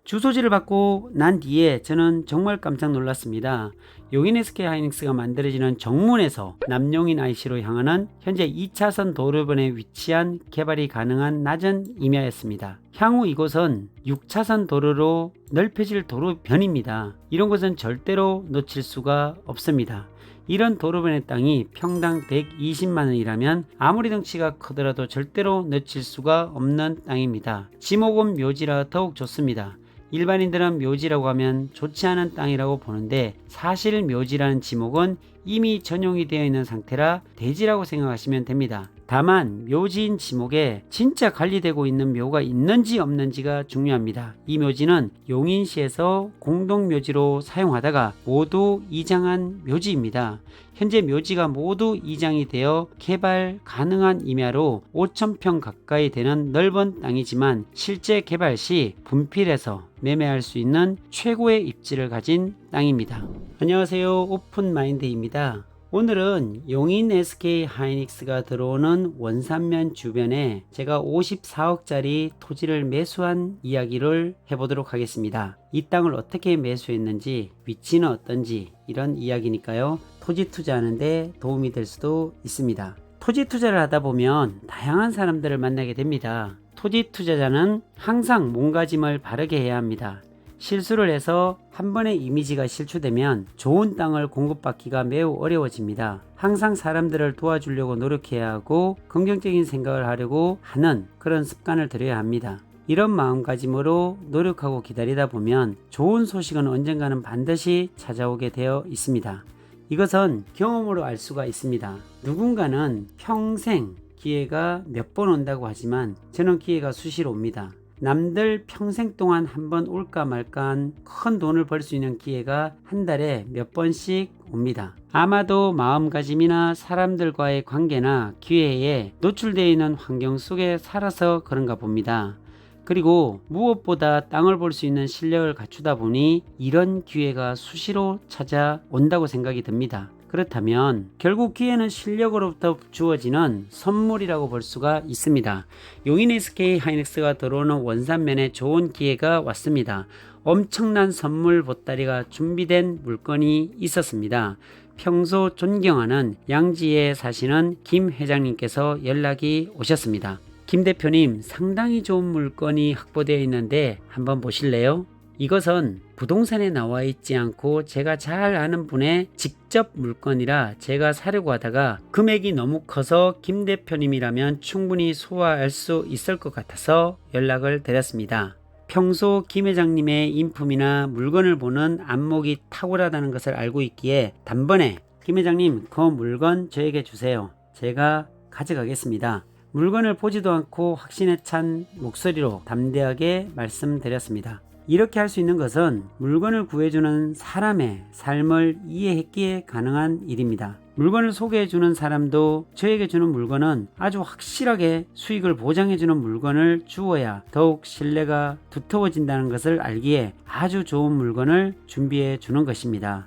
주소지를 받고 난 뒤에 저는 정말 깜짝 놀랐습니다. 용인 SK하이닉스가 만들어지는 정문에서 남용인 IC로 향하는 현재 2차선 도로변에 위치한 개발이 가능한 낮은 임야였습니다. 향후 이곳은 6차선 도로로 넓혀질 도로변입니다. 이런 곳은 절대로 놓칠 수가 없습니다. 이런 도로변의 땅이 평당 120만원이라면 아무리 덩치가 크더라도 절대로 놓칠 수가 없는 땅입니다. 지목은 묘지라 더욱 좋습니다. 일반인들은 묘지라고 하면 좋지 않은 땅이라고 보는데 사실 묘지라는 지목은 이미 전용이 되어 있는 상태라 대지라고 생각하시면 됩니다. 다만 묘지인 지목에 진짜 관리되고 있는 묘가 있는지 없는지가 중요합니다. 이 묘지는 용인시에서 공동묘지로 사용하다가 모두 이장한 묘지입니다. 현재 묘지가 모두 이장이 되어 개발 가능한 임야로 5,000평 가까이 되는 넓은 땅이지만 실제 개발 시 분필해서 매매할 수 있는 최고의 입지를 가진 땅입니다. 안녕하세요, 오픈마인드입니다. 오늘은 용인 SK하이닉스가 들어오는 원산면 주변에 제가 54억짜리 토지를 매수한 이야기를 해보도록 하겠습니다. 이 땅을 어떻게 매수했는지, 위치는 어떤지 이런 이야기니까요. 토지 투자하는데 도움이 될 수도 있습니다. 토지 투자를 하다 보면 다양한 사람들을 만나게 됩니다. 토지 투자자는 항상 몸가짐을 바르게 해야 합니다. 실수를 해서 한 번의 이미지가 실추되면 좋은 땅을 공급받기가 매우 어려워집니다. 항상 사람들을 도와주려고 노력해야 하고 긍정적인 생각을 하려고 하는 그런 습관을 들여야 합니다. 이런 마음가짐으로 노력하고 기다리다 보면 좋은 소식은 언젠가는 반드시 찾아오게 되어 있습니다. 이것은 경험으로 알 수가 있습니다. 누군가는 평생 기회가 몇 번 온다고 하지만 저는 기회가 수시로 옵니다. 남들 평생 동안 한 번 올까 말까한 큰 돈을 벌 수 있는 기회가 한 달에 몇 번씩 옵니다. 아마도 마음가짐이나 사람들과의 관계나 기회에 노출되어 있는 환경 속에 살아서 그런가 봅니다. 그리고 무엇보다 땅을 볼 수 있는 실력을 갖추다 보니 이런 기회가 수시로 찾아온다고 생각이 듭니다. 그렇다면 결국 기회는 실력으로부터 주어지는 선물이라고 볼 수가 있습니다. 용인 SK하이닉스가 들어오는 원산면에 좋은 기회가 왔습니다. 엄청난 선물 보따리가 준비된 물건이 있었습니다. 평소 존경하는 양지에 사시는 김 회장님께서 연락이 오셨습니다. 김 대표님, 상당히 좋은 물건이 확보되어 있는데 한번 보실래요? 이것은 부동산에 나와 있지 않고 제가 잘 아는 분의 직접 물건이라 제가 사려고 하다가 금액이 너무 커서 김 대표님이라면 충분히 소화할 수 있을 것 같아서 연락을 드렸습니다. 평소 김 회장님의 인품이나 물건을 보는 안목이 탁월하다는 것을 알고 있기에 단번에 김 회장님, 그 물건 저에게 주세요. 제가 가져가겠습니다. 물건을 보지도 않고 확신에 찬 목소리로 담대하게 말씀드렸습니다. 이렇게 할 수 있는 것은 물건을 구해주는 사람의 삶을 이해했기에 가능한 일입니다. 물건을 소개해주는 사람도 저에게 주는 물건은 아주 확실하게 수익을 보장해주는 물건을 주어야 더욱 신뢰가 두터워진다는 것을 알기에 아주 좋은 물건을 준비해 주는 것입니다.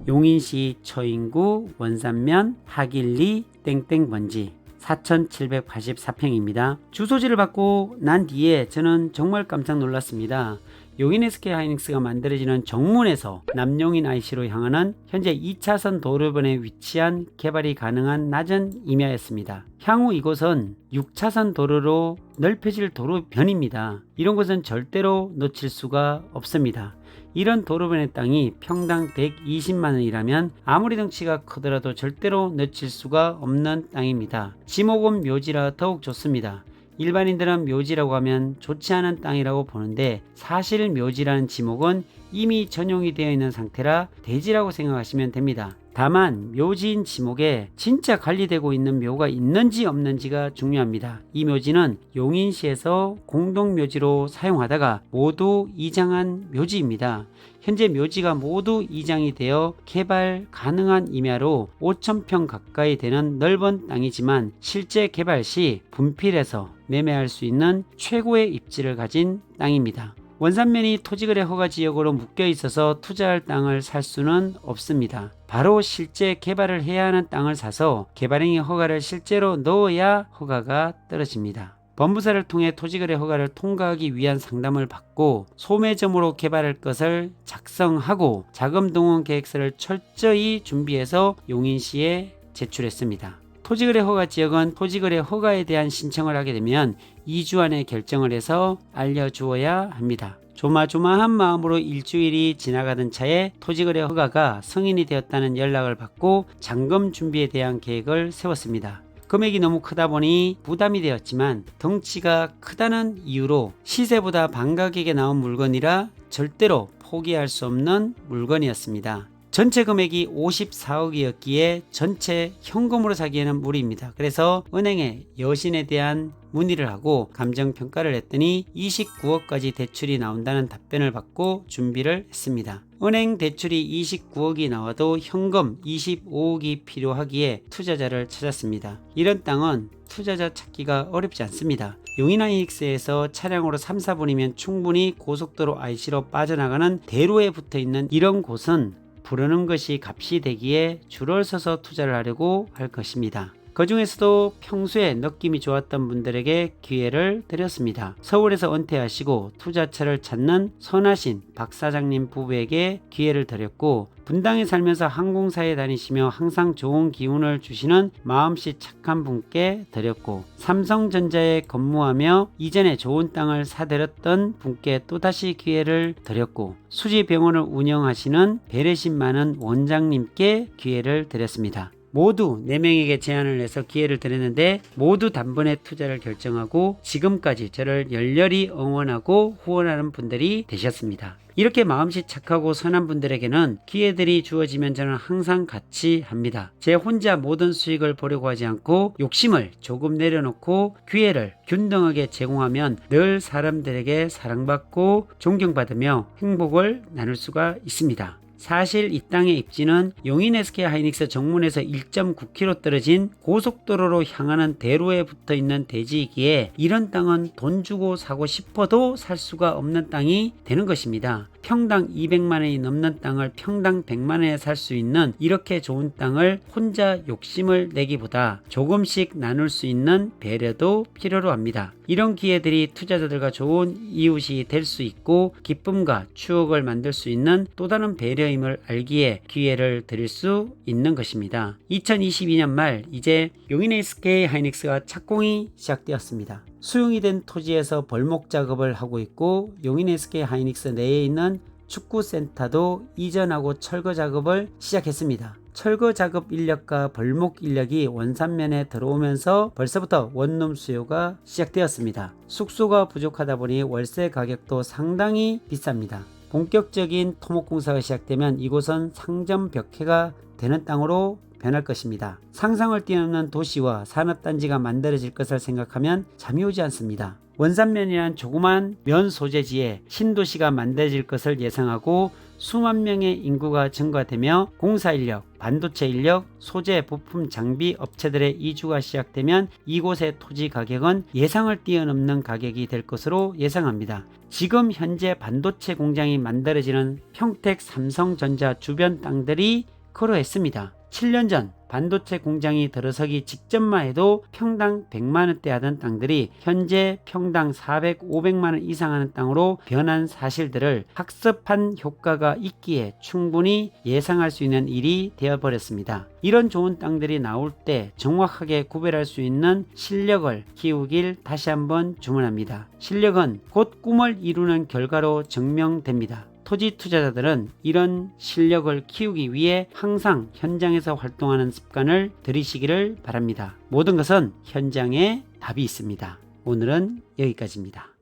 용인시 처인구 원산면 하길리 땡땡번지 4784평입니다. 주소지를 받고 난 뒤에 저는 정말 깜짝 놀랐습니다. 용인 SK하이닉스가 만들어지는 정문에서 남용인 IC로 향하는 현재 2차선 도로변에 위치한 개발이 가능한 낮은 임야였습니다. 향후 이곳은 6차선 도로로 넓혀질 도로변입니다. 이런 곳은 절대로 놓칠 수가 없습니다. 이런 도로변의 땅이 평당 120만원이라면 아무리 덩치가 크더라도 절대로 놓칠 수가 없는 땅입니다. 지목은 묘지라 더욱 좋습니다. 일반인들은 묘지라고 하면 좋지 않은 땅이라고 보는데 사실 묘지라는 지목은 이미 전용이 되어 있는 상태라 대지라고 생각하시면 됩니다. 다만 묘지인 지목에 진짜 관리되고 있는 묘가 있는지 없는지가 중요합니다. 이 묘지는 용인시에서 공동묘지로 사용하다가 모두 이장한 묘지입니다. 현재 묘지가 모두 이장이 되어 개발 가능한 임야로 5,000평 가까이 되는 넓은 땅이지만 실제 개발 시 분필해서 매매할 수 있는 최고의 입지를 가진 땅입니다. 원산면이 토지거래 허가 지역으로 묶여 있어서 투자할 땅을 살 수는 없습니다. 바로 실제 개발을 해야 하는 땅을 사서 개발행위 허가를 실제로 넣어야 허가가 떨어집니다. 법무사를 통해 토지거래 허가를 통과하기 위한 상담을 받고 소매점으로 개발할 것을 작성하고 자금 동원 계획서를 철저히 준비해서 용인시에 제출했습니다. 토지거래 허가 지역은 토지거래 허가에 대한 신청을 하게 되면 2주 안에 결정을 해서 알려주어야 합니다. 조마조마한 마음으로 일주일이 지나가던 차에 토지거래 허가가 승인이 되었다는 연락을 받고 잔금 준비에 대한 계획을 세웠습니다. 금액이 너무 크다 보니 부담이 되었지만 덩치가 크다는 이유로 시세보다 반가격에 나온 물건이라 절대로 포기할 수 없는 물건이었습니다. 전체 금액이 54억이었기에 전체 현금으로 사기에는 무리입니다. 그래서 은행에 여신에 대한 문의를 하고 감정평가를 했더니 29억까지 대출이 나온다는 답변을 받고 준비를 했습니다. 은행 대출이 29억이 나와도 현금 25억이 필요하기에 투자자를 찾았습니다. 이런 땅은 투자자 찾기가 어렵지 않습니다. 용인하이닉스에서 차량으로 3, 4분이면 충분히 고속도로 IC로 빠져나가는 대로에 붙어있는 이런 곳은 부르는 것이 값이 되기에 줄을 서서 투자를 하려고 할 것입니다. 그 중에서도 평소에 느낌이 좋았던 분들에게 기회를 드렸습니다. 서울에서 은퇴하시고 투자처를 찾는 선하신 박 사장님 부부에게 기회를 드렸고, 분당에 살면서 항공사에 다니시며 항상 좋은 기운을 주시는 마음씨 착한 분께 드렸고, 삼성전자에 근무하며 이전에 좋은 땅을 사들였던 분께 또다시 기회를 드렸고, 수지병원을 운영하시는 배려심 많은 원장님께 기회를 드렸습니다. 모두 4명에게 제안을 해서 기회를 드렸는데 모두 단번에 투자를 결정하고 지금까지 저를 열렬히 응원하고 후원하는 분들이 되셨습니다. 이렇게 마음씨 착하고 선한 분들에게는 기회들이 주어지면 저는 항상 같이 합니다. 제 혼자 모든 수익을 보려고 하지 않고 욕심을 조금 내려놓고 기회를 균등하게 제공하면 늘 사람들에게 사랑받고 존경받으며 행복을 나눌 수가 있습니다. 사실 이 땅의 입지는 용인 SK하이닉스 정문에서 1.9km 떨어진 고속도로로 향하는 대로에 붙어있는 대지이기에 이런 땅은 돈 주고 사고 싶어도 살 수가 없는 땅이 되는 것입니다. 평당 200만원이 넘는 땅을 평당 100만원에 살 수 있는 이렇게 좋은 땅을 혼자 욕심을 내기보다 조금씩 나눌 수 있는 배려도 필요로 합니다. 이런 기회들이 투자자들과 좋은 이웃이 될 수 있고 기쁨과 추억을 만들 수 있는 또 다른 배려임을 알기에 기회를 드릴 수 있는 것입니다. 2022년 말 이제 용인 SK하이닉스가 착공이 시작되었습니다. 수용이 된 토지에서 벌목 작업을 하고 있고 용인 SK하이닉스 내에 있는 축구센터도 이전하고 철거 작업을 시작했습니다. 철거 작업 인력과 벌목 인력이 원산면에 들어오면서 벌써부터 원룸 수요가 시작되었습니다. 숙소가 부족하다 보니 월세 가격도 상당히 비쌉니다. 본격적인 토목공사가 시작되면 이곳은 상점 벽해가 되는 땅으로 변할 것입니다. 상상을 뛰어넘는 도시와 산업단지가 만들어질 것을 생각하면 잠이 오지 않습니다. 원산면이란 조그만 면 소재지에 신도시가 만들어질 것을 예상하고 수만 명의 인구가 증가되며 공사인력, 반도체 인력, 소재, 부품, 장비 업체들의 이주가 시작되면 이곳의 토지 가격은 예상을 뛰어넘는 가격이 될 것으로 예상합니다. 지금 현재 반도체 공장이 만들어지는 평택 삼성전자 주변 땅들이 그러했습니다. 7년 전 반도체 공장이 들어서기 직전만 해도 평당 100만원대 하던 땅들이 현재 평당 400, 500만원 이상 하는 땅으로 변한 사실들을 학습한 효과가 있기에 충분히 예상할 수 있는 일이 되어버렸습니다. 이런 좋은 땅들이 나올 때 정확하게 구별할 수 있는 실력을 키우길 다시 한번 주문합니다. 실력은 곧 꿈을 이루는 결과로 증명됩니다. 토지 투자자들은 이런 실력을 키우기 위해 항상 현장에서 활동하는 습관을 들이시기를 바랍니다. 모든 것은 현장에 답이 있습니다. 오늘은 여기까지입니다.